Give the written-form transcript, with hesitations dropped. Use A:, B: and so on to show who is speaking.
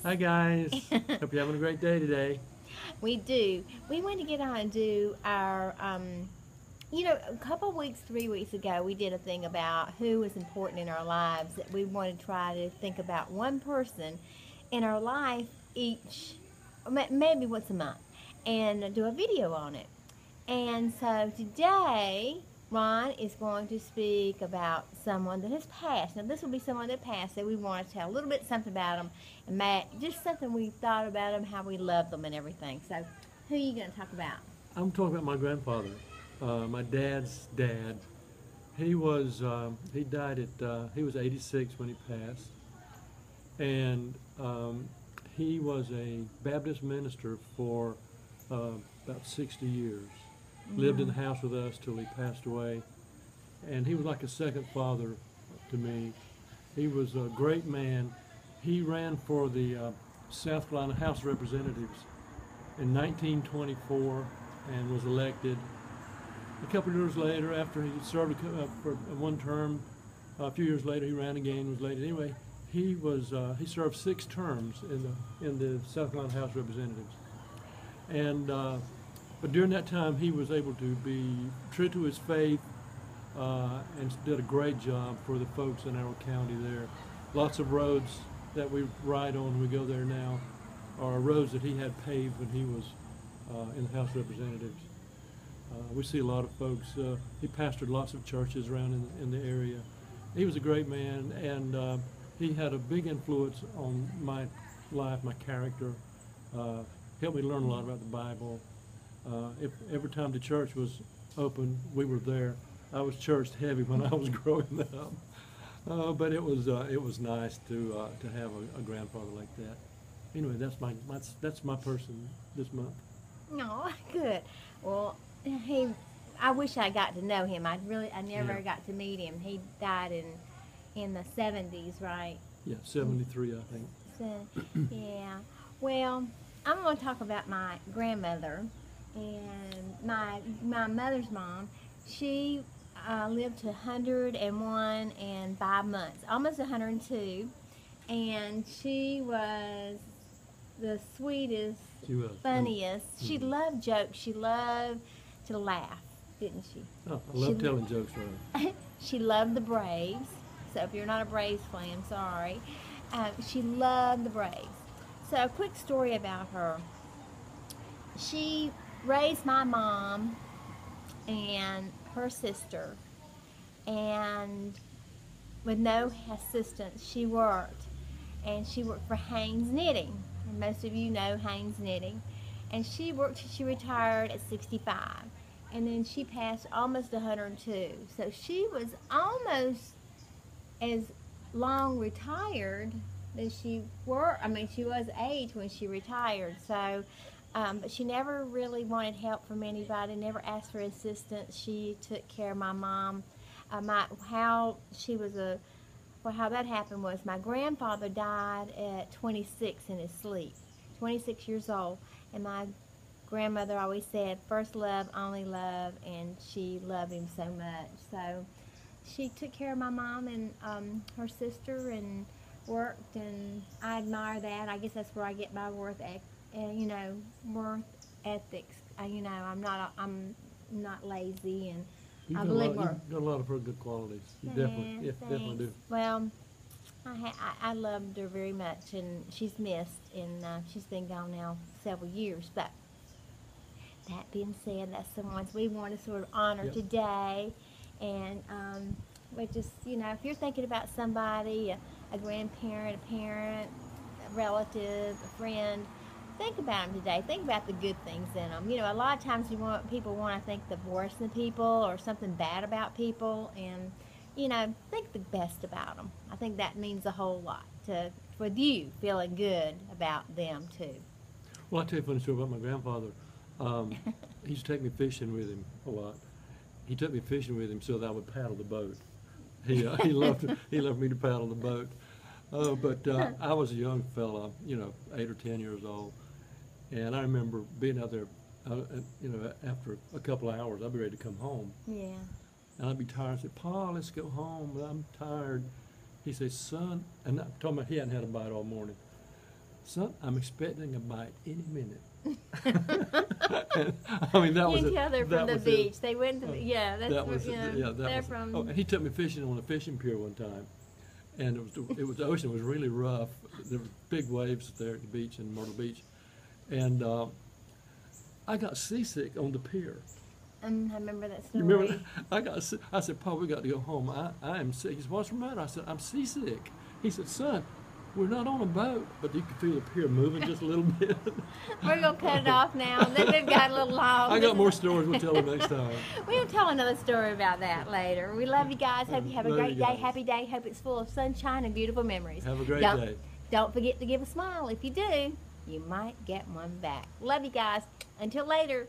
A: Hi guys. Hope you're having a great day today.
B: We do. We want to get on and do our, a couple weeks, 3 weeks ago, we did a thing about who was important in our lives. That we want to try to think about one person in our life each, maybe once a month, and do a video on it. And so today, Ron is going to speak about someone that has passed. Now, this will be someone that passed that we want to tell a little bit something about them, and Matt, just something we thought about them, how we love them, and everything. So, who are you going to talk about?
A: I'm talking about my grandfather, my dad's dad. He died he was 86 when he passed, and he was a Baptist minister for about 60 years. Lived in the house with us till he passed away, and he was like a second father to me. He was a great man. He ran for the South Carolina House of Representatives in 1924 and was elected. A couple of years later, after he served for one term, a few years later he ran again, was elected. Anyway, he served 6 terms in the South Carolina House of Representatives, and but during that time he was able to be true to his faith and did a great job for the folks in our county there. Lots of roads that we ride on when we go there now are roads that he had paved when he was in the House of Representatives. We see a lot of folks. He pastored lots of churches around in the area. He was a great man, and he had a big influence on my life, my character. Helped me learn a lot about the Bible. Every time the church was open, we were there. I was church heavy when I was growing up, but it was nice to have a grandfather like that. Anyway, that's my person this month.
B: No, good. Well, I wish I got to know him. I never
A: Yeah.
B: got to meet him. He died in the 70s, right?
A: Yeah, 73, I think.
B: So, yeah. Well, I'm going to talk about my grandmother and my mother's mom. She lived to 101 and 5 months, almost 102, and she was the sweetest,
A: She was.
B: funniest. She loved jokes. She loved to laugh, didn't she?
A: Oh, I love telling jokes around.
B: She loved the Braves. So if you're not a Braves fan, sorry. She loved the Braves. So a quick story about her. She raised my mom and her sister, and with no assistance, she worked. And she worked for Haynes Knitting. And most of you know Haynes Knitting. And she worked till she retired at 65. And then she passed almost 102. So she was almost as long retired as she were. I mean, she was age when she retired. So, but she never really wanted help from anybody, never asked for assistance. She took care of my mom. How she was well, how that happened was my grandfather died at 26 in his sleep, 26 years old, and my grandmother always said, first love, only love, and she loved him so much. So she took care of my mom and her sister and worked, and I admire that. I guess that's where I get my worth ethics. I'm not lazy, and I believe
A: You've got a lot of very good qualities. You definitely do.
B: Well, I loved her very much, and she's missed, and she's been gone now several years. But that being said, that's the ones we want to sort of honor
A: Yep.
B: today. And we just, if you're thinking about somebody, a grandparent, a parent, a relative, a friend, think about them today. Think about the good things in them. A lot of times people want to think the worst in people or something bad about people, and think the best about them. I think that means a whole lot for you feeling good about them too.
A: Well, I'll tell you a funny story about my grandfather. He used to take me fishing with him a lot. He took me fishing with him so that I would paddle the boat. He loved me to paddle the boat. But I was a young fella, 8 or 10 years old, and I remember being out there, after a couple of hours, I'd be ready to come home.
B: Yeah.
A: And I'd be tired. I said, "Pa, let's go home. I'm tired." He said, "Son," and I'm talking about he hadn't had a bite all morning. son, I'm expecting a bite any minute. And, I mean, that
B: You
A: was
B: can
A: it.
B: tell they're
A: That
B: from the
A: was
B: beach.
A: it.
B: They went to, yeah, that's
A: That
B: where,
A: was
B: you
A: it.
B: know,
A: Yeah, that
B: they're
A: was.
B: from.
A: Oh, and he took me fishing on a fishing pier one time, and the ocean was really rough. There were big waves there at the beach in Myrtle Beach, and I got seasick on the pier.
B: I remember that
A: You
B: story.
A: remember that? I said, "Pa, we got to go home. I am sick." He said, "What's the matter?" I said, "I'm seasick." He said, "Son, we're not on a boat," but you could feel the pier moving just a little bit.
B: We're going to cut it off now. Then we've got a little long.
A: I got more stories. We'll tell them next time.
B: We'll tell another story about that later. We love you guys. Hope you have a
A: Love
B: great
A: you
B: day.
A: guys.
B: Happy day. Hope it's full of sunshine and beautiful memories.
A: Have a great
B: Don't-
A: day.
B: Don't forget to give a smile. If you do, you might get one back. Love you guys. Until later.